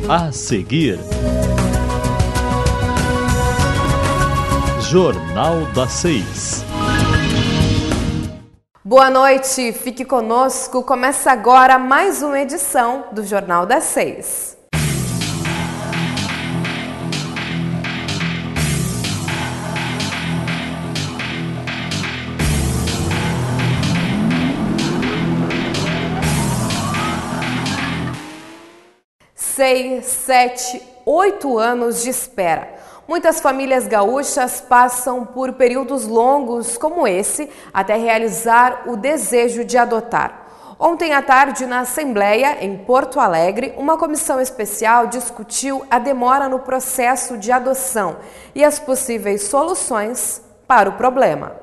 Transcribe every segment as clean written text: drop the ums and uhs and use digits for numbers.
A seguir, Jornal das 6. Boa noite, fique conosco. Começa agora mais uma edição do Jornal das 6. Seis, 7, 8 anos de espera. Muitas famílias gaúchas passam por períodos longos como esse até realizar o desejo de adotar. Ontem à tarde, na Assembleia, em Porto Alegre, uma comissão especial discutiu a demora no processo de adoção e as possíveis soluções para o problema.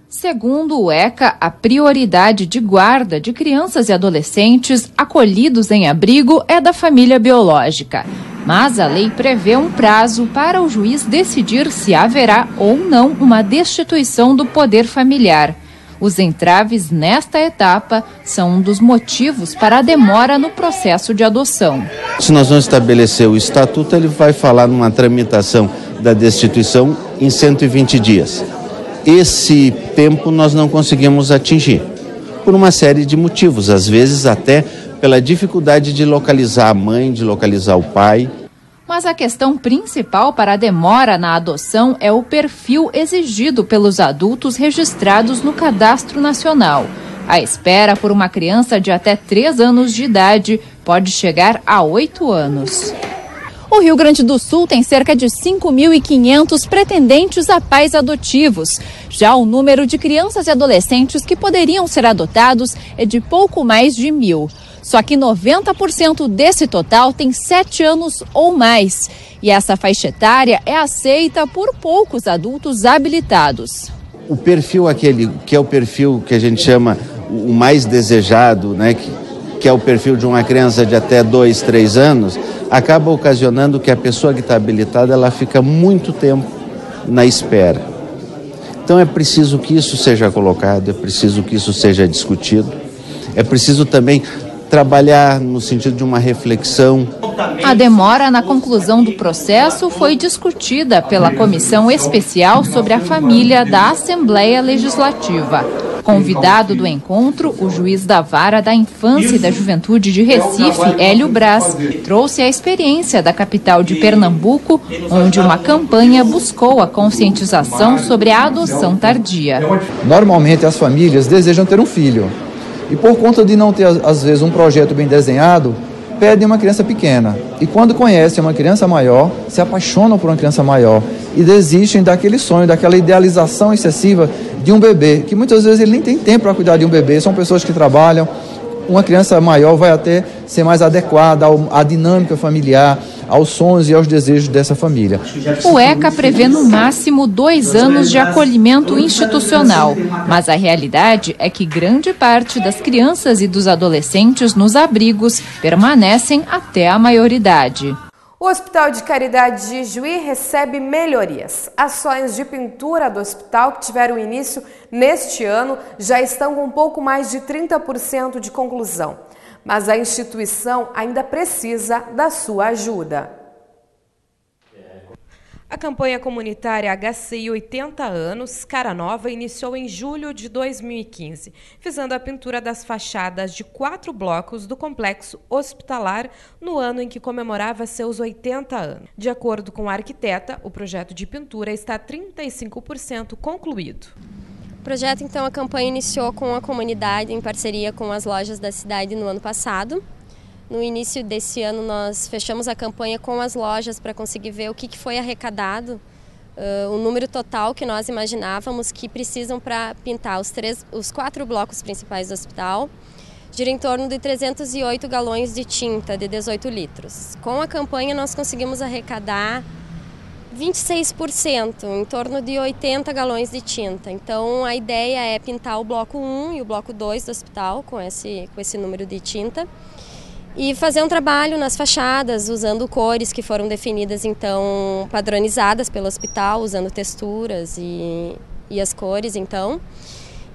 Segundo o ECA, a prioridade de guarda de crianças e adolescentes acolhidos em abrigo é da família biológica. Mas a lei prevê um prazo para o juiz decidir se haverá ou não uma destituição do poder familiar. Os entraves nesta etapa são um dos motivos para a demora no processo de adoção. Se nós vamos estabelecer o estatuto, ele vai falar numa tramitação da destituição em 120 dias. Esse tempo nós não conseguimos atingir, por uma série de motivos, às vezes até pela dificuldade de localizar a mãe, de localizar o pai. Mas a questão principal para a demora na adoção é o perfil exigido pelos adultos registrados no Cadastro Nacional. A espera por uma criança de até 3 anos de idade pode chegar a 8 anos. O Rio Grande do Sul tem cerca de 5.500 pretendentes a pais adotivos. Já o número de crianças e adolescentes que poderiam ser adotados é de pouco mais de 1.000. Só que 90% desse total tem 7 anos ou mais. E essa faixa etária é aceita por poucos adultos habilitados. O perfil aquele, que é o perfil que a gente chama o mais desejado, né, que é o perfil de uma criança de até 2, 3 anos, acaba ocasionando que a pessoa que está habilitada, ela fica muito tempo na espera. Então é preciso que isso seja colocado, é preciso que isso seja discutido, é preciso também trabalhar no sentido de uma reflexão. A demora na conclusão do processo foi discutida pela Comissão Especial sobre a Família da Assembleia Legislativa. Convidado do encontro, o juiz da Vara da Infância e da Juventude de Recife, Hélio Braz, trouxe a experiência da capital de Pernambuco, onde uma campanha buscou a conscientização sobre a adoção tardia. Normalmente as famílias desejam ter um filho e por conta de não ter, às vezes, um projeto bem desenhado, pedem uma criança pequena. E quando conhecem uma criança maior, se apaixonam por uma criança maior e desistem daquele sonho, daquela idealização excessiva de um bebê, que muitas vezes ele nem tem tempo para cuidar de um bebê, são pessoas que trabalham. Uma criança maior vai até ser mais adequada à dinâmica familiar, aos sonhos e aos desejos dessa família. O ECA prevê no máximo 2 anos de acolhimento institucional, mas a realidade é que grande parte das crianças e dos adolescentes nos abrigos permanecem até a maioridade. O Hospital de Caridade de Juí recebe melhorias. Ações de pintura do hospital que tiveram início neste ano já estão com um pouco mais de 30% de conclusão. Mas a instituição ainda precisa da sua ajuda. A campanha comunitária HCI 80 anos, Cara Nova, iniciou em julho de 2015, visando a pintura das fachadas de 4 blocos do complexo hospitalar no ano em que comemorava seus 80 anos. De acordo com a arquiteta, o projeto de pintura está 35% concluído. O projeto, então, a campanha iniciou com a comunidade em parceria com as lojas da cidade no ano passado. No início desse ano nós fechamos a campanha com as lojas para conseguir ver o que foi arrecadado, o número total que nós imaginávamos que precisam para pintar os 4 blocos principais do hospital, gira em torno de 308 galões de tinta de 18 litros. Com a campanha nós conseguimos arrecadar 26%, em torno de 80 galões de tinta. Então a ideia é pintar o bloco 1 e o bloco 2 do hospital com esse número de tinta. E fazer um trabalho nas fachadas, usando cores que foram definidas, então, padronizadas pelo hospital, usando texturas e as cores, então.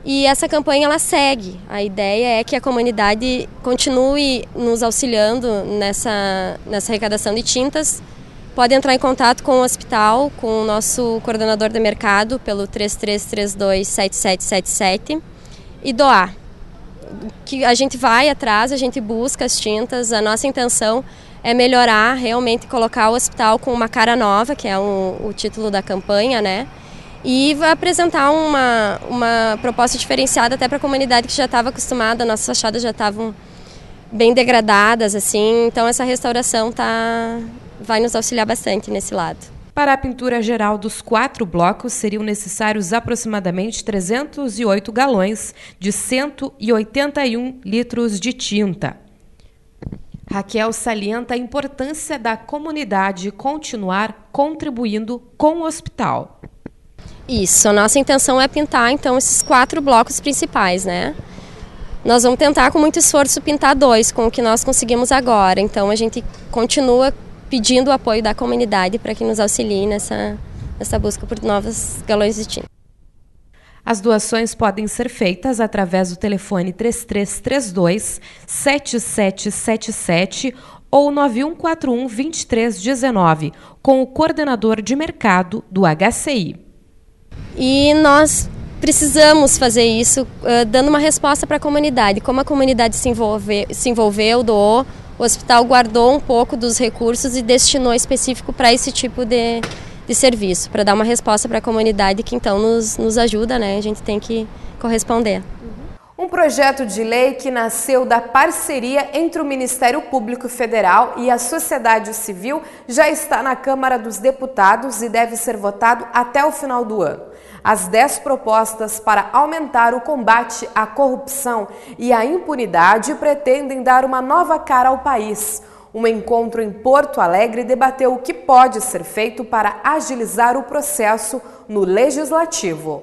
E essa campanha ela segue. A ideia é que a comunidade continue nos auxiliando nessa arrecadação de tintas. Pode entrar em contato com o hospital, com o nosso coordenador de mercado pelo 33327777 e doar. Que a gente vai atrás, a gente busca as tintas. A nossa intenção é melhorar, realmente colocar o hospital com uma cara nova, que é o título da campanha, né? E vai apresentar uma proposta diferenciada até para a comunidade que já estava acostumada, nossas fachadas já estavam bem degradadas, assim, então essa restauração vai nos auxiliar bastante nesse lado. Para a pintura geral dos 4 blocos, seriam necessários aproximadamente 308 galões de 181 litros de tinta. Raquel salienta a importância da comunidade continuar contribuindo com o hospital. Isso, a nossa intenção é pintar então esses 4 blocos principais, né? Nós vamos tentar com muito esforço pintar 2 com o que nós conseguimos agora, então a gente continua pedindo o apoio da comunidade para que nos auxilie nessa busca por novos galões de tinta. As doações podem ser feitas através do telefone 3332-7777 ou 9141-2319, com o coordenador de mercado do HCI. E nós precisamos fazer isso dando uma resposta para a comunidade. Como a comunidade se envolveu, doou, o hospital guardou um pouco dos recursos e destinou específico para esse tipo de serviço, para dar uma resposta para a comunidade que então nos ajuda, né? A gente tem que corresponder. Um projeto de lei que nasceu da parceria entre o Ministério Público Federal e a sociedade civil já está na Câmara dos Deputados e deve ser votado até o final do ano. As 10 propostas para aumentar o combate à corrupção e à impunidade pretendem dar uma nova cara ao país. Um encontro em Porto Alegre debateu o que pode ser feito para agilizar o processo no Legislativo.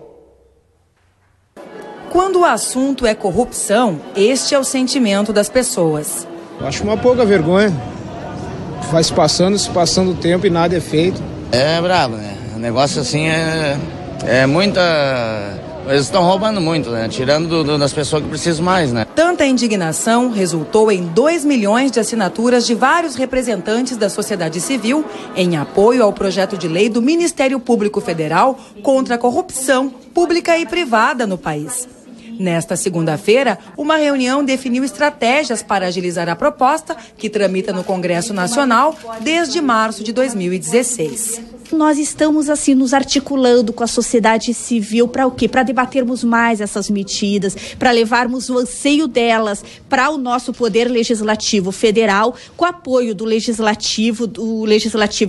Quando o assunto é corrupção, este é o sentimento das pessoas. Eu acho uma pouca vergonha. Vai se passando o tempo e nada é feito. É brabo, né? O negócio assim é muita... Eles estão roubando muito, né? Tirando das pessoas que precisam mais, né? Tanta indignação resultou em 2 milhões de assinaturas de vários representantes da sociedade civil em apoio ao projeto de lei do Ministério Público Federal contra a corrupção pública e privada no país. Nesta segunda-feira, uma reunião definiu estratégias para agilizar a proposta, que tramita no Congresso Nacional desde março de 2016. Nós estamos assim nos articulando com a sociedade civil para o quê? Para debatermos mais essas medidas, para levarmos o anseio delas para o nosso poder legislativo federal, com apoio do legislativo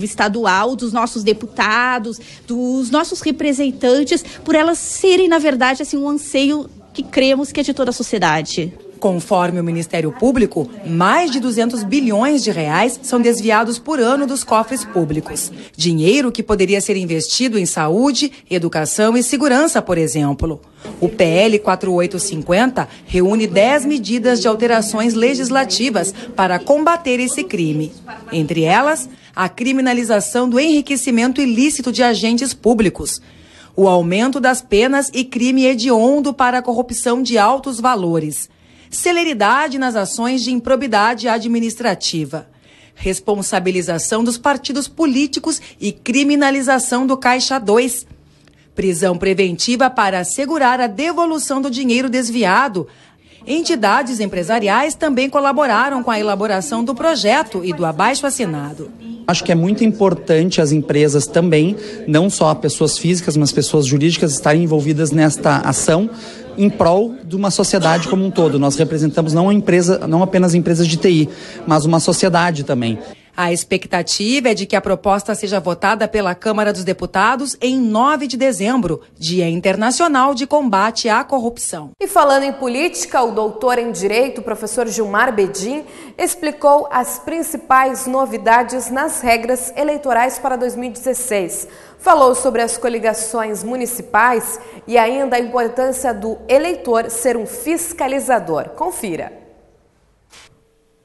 estadual, dos nossos deputados, dos nossos representantes, por elas serem, na verdade, assim, um anseio que cremos que é de toda a sociedade. Conforme o Ministério Público, mais de 200 bilhões de reais são desviados por ano dos cofres públicos. Dinheiro que poderia ser investido em saúde, educação e segurança, por exemplo. O PL 4850 reúne 10 medidas de alterações legislativas para combater esse crime. Entre elas, a criminalização do enriquecimento ilícito de agentes públicos, o aumento das penas e crime hediondo para a corrupção de altos valores, celeridade nas ações de improbidade administrativa, responsabilização dos partidos políticos e criminalização do Caixa 2, prisão preventiva para assegurar a devolução do dinheiro desviado. Entidades empresariais também colaboraram com a elaboração do projeto e do abaixo-assinado. Acho que é muito importante as empresas também, não só pessoas físicas, mas pessoas jurídicas estarem envolvidas nesta ação em prol de uma sociedade como um todo. Nós representamos não apenas empresas de TI, mas uma sociedade também. A expectativa é de que a proposta seja votada pela Câmara dos Deputados em 9 de dezembro, Dia Internacional de Combate à Corrupção. E falando em política, o doutor em Direito, professor Gilmar Bedin, explicou as principais novidades nas regras eleitorais para 2016. Falou sobre as coligações municipais e ainda a importância do eleitor ser um fiscalizador. Confira.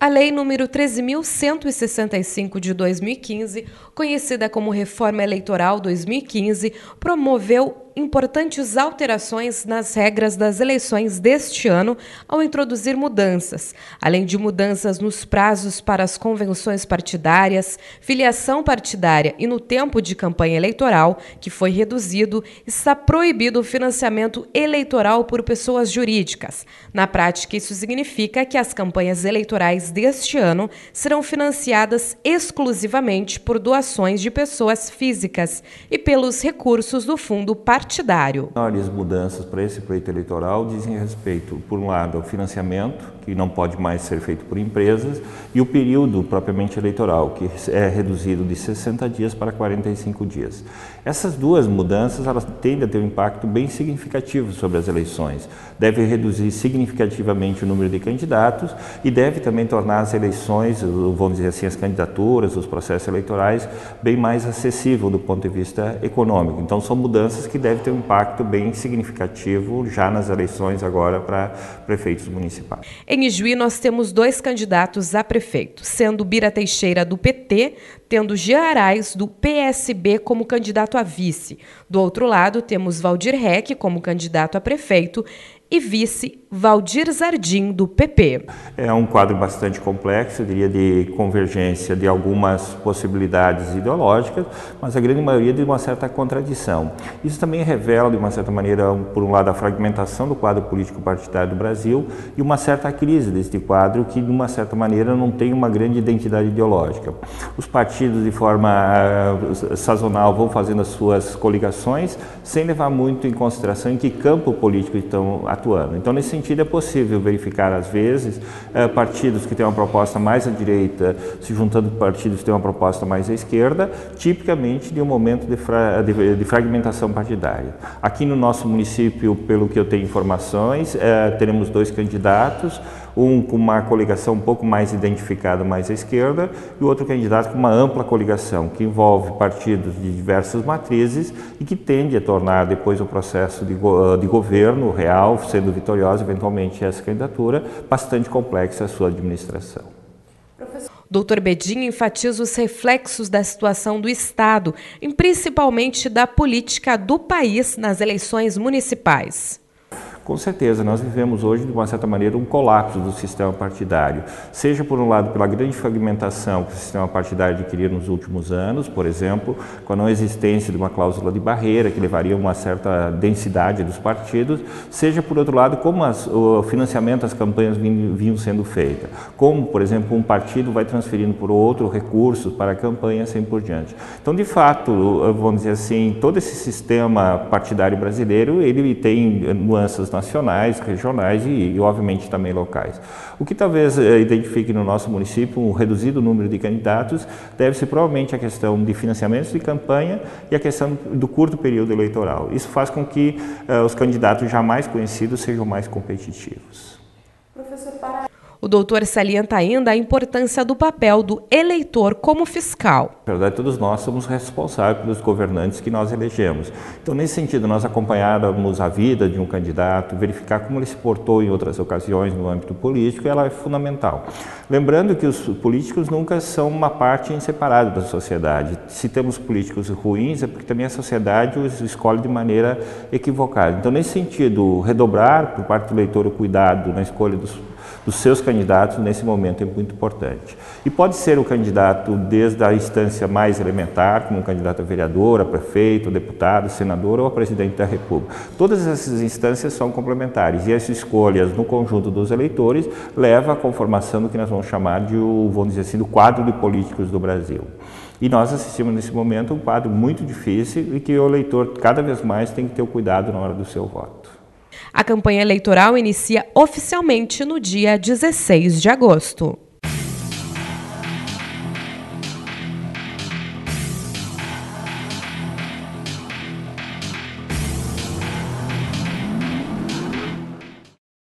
A Lei número 13.165 de 2015, conhecida como Reforma Eleitoral 2015, promoveu importantes alterações nas regras das eleições deste ano ao introduzir mudanças, além de mudanças nos prazos para as convenções partidárias, filiação partidária e no tempo de campanha eleitoral, que foi reduzido, está proibido o financiamento eleitoral por pessoas jurídicas. Na prática, isso significa que as campanhas eleitorais deste ano serão financiadas exclusivamente por doações de pessoas físicas e pelos recursos do fundo partidário. As mudanças para esse pleito eleitoral dizem respeito, por um lado, ao financiamento, que não pode mais ser feito por empresas, e o período propriamente eleitoral, que é reduzido de 60 dias para 45 dias. Essas duas mudanças, elas tendem a ter um impacto bem significativo sobre as eleições. Deve reduzir significativamente o número de candidatos e deve também tornar as eleições, vamos dizer assim, as candidaturas, os processos eleitorais, bem mais acessível do ponto de vista econômico. Então, são mudanças que devem ter um impacto bem significativo já nas eleições agora para prefeitos municipais. Em Ijuí, nós temos 2 candidatos a prefeito, sendo Bira Teixeira, do PT, tendo Jean Arais, do PSB, como candidato a vice. Do outro lado, temos Valdir Reck como candidato a prefeito e vice Valdir Zardim, do PP. É um quadro bastante complexo, eu diria, de convergência de algumas possibilidades ideológicas, mas a grande maioria de uma certa contradição. Isso também revela, de uma certa maneira, por um lado, a fragmentação do quadro político partidário do Brasil e uma certa crise deste quadro que, de uma certa maneira, não tem uma grande identidade ideológica. Os partidos, de forma sazonal, vão fazendo as suas coligações sem levar muito em consideração em que campo político estão atuando. Então, nesse sentido, é possível verificar, às vezes, partidos que têm uma proposta mais à direita se juntando com partidos que têm uma proposta mais à esquerda, tipicamente de um momento de fragmentação partidária. Aqui no nosso município, pelo que eu tenho informações, teremos 2 candidatos, um com uma coligação um pouco mais identificada, mais à esquerda, e o outro candidato com uma ampla coligação, que envolve partidos de diversas matrizes e que tende a tornar depois o processo de governo real, sendo vitoriosa eventualmente essa candidatura, bastante complexa a sua administração. Dr. Bedin enfatiza os reflexos da situação do Estado, e principalmente da política do país nas eleições municipais. Com certeza, nós vivemos hoje, de uma certa maneira, um colapso do sistema partidário. Seja, por um lado, pela grande fragmentação que o sistema partidário adquiriu nos últimos anos, por exemplo, com a não existência de uma cláusula de barreira que levaria a uma certa densidade dos partidos, seja, por outro lado, como o financiamento das campanhas vinham sendo feitas. Como, por exemplo, um partido vai transferindo por outro recursos para a campanha, assim por diante. Então, de fato, vamos dizer assim, todo esse sistema partidário brasileiro, ele tem nuances nacionais, regionais e, obviamente, também locais. O que talvez identifique no nosso município um reduzido número de candidatos deve-se provavelmente à questão de financiamentos de campanha e a questão do curto período eleitoral. Isso faz com que os candidatos já mais conhecidos sejam mais competitivos. O doutor salienta ainda a importância do papel do eleitor como fiscal. Na verdade, todos nós somos responsáveis pelos governantes que nós elegemos. Então, nesse sentido, nós acompanharmos a vida de um candidato, verificar como ele se portou em outras ocasiões no âmbito político, ela é fundamental. Lembrando que os políticos nunca são uma parte inseparável da sociedade. Se temos políticos ruins, é porque também a sociedade os escolhe de maneira equivocada. Então, nesse sentido, redobrar por parte do eleitor o cuidado na escolha dos seus candidatos nesse momento é muito importante. E pode ser o candidato desde a instância mais elementar, como um candidato a vereador, a prefeito, a deputado, a senador ou a presidente da República. Todas essas instâncias são complementares e as escolhas no conjunto dos eleitores levam à conformação do que nós vamos chamar de, vamos dizer assim, do quadro de políticos do Brasil. E nós assistimos nesse momento a um quadro muito difícil e que o eleitor cada vez mais tem que ter o cuidado na hora do seu voto. A campanha eleitoral inicia oficialmente no dia 16 de agosto.